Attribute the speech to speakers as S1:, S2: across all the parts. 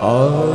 S1: Thank you.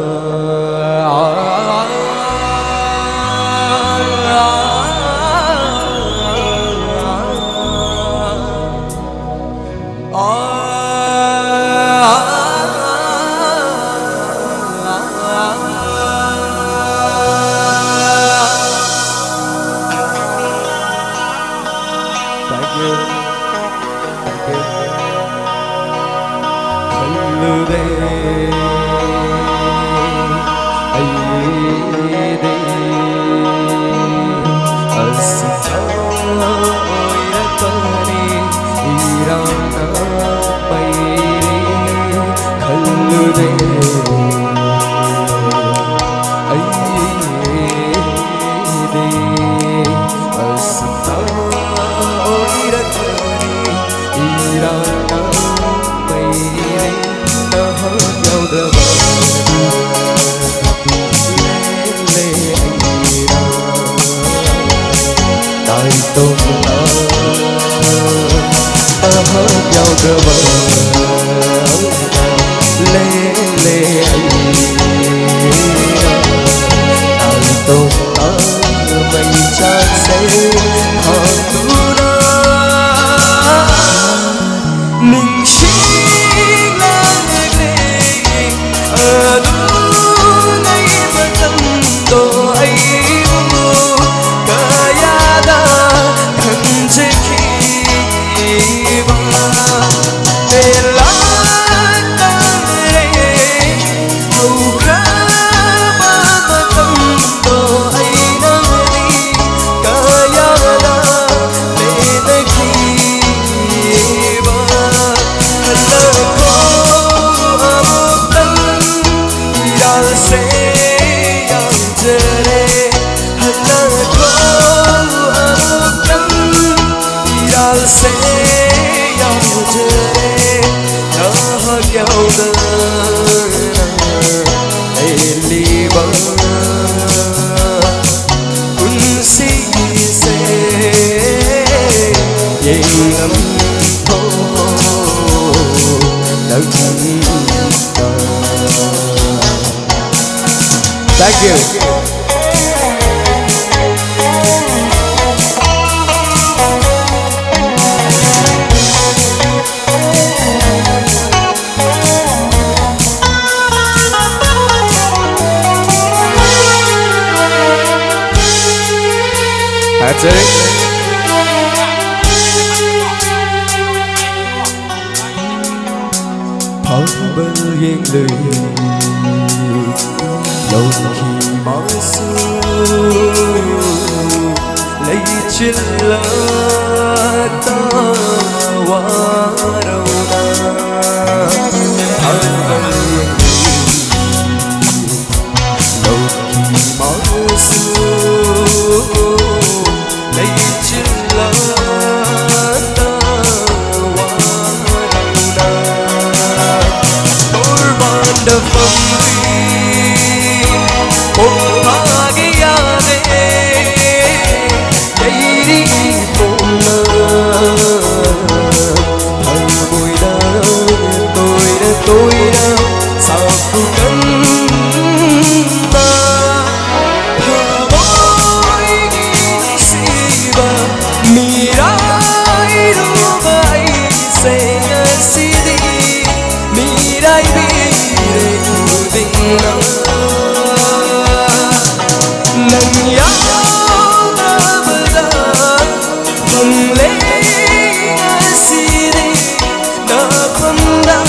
S1: That's it.
S2: Thở bên yên lì lâu khi mới xưa lấy trên lá ta hoa đầu na thở bên yên lì lâu khi mới xưa lấy trên lá ta hoa đầu na đôi bàn đập tôi đã sao không cân ta thơ mối si ba mi rai ru vai se si di mi rai bi re tu ding na nang ya na bada hang le si di na khanda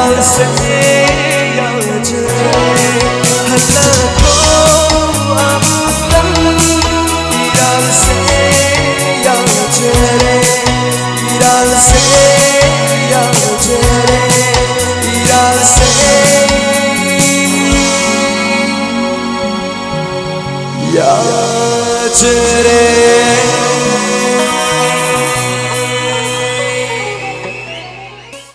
S2: Hãy subscribe Ya chere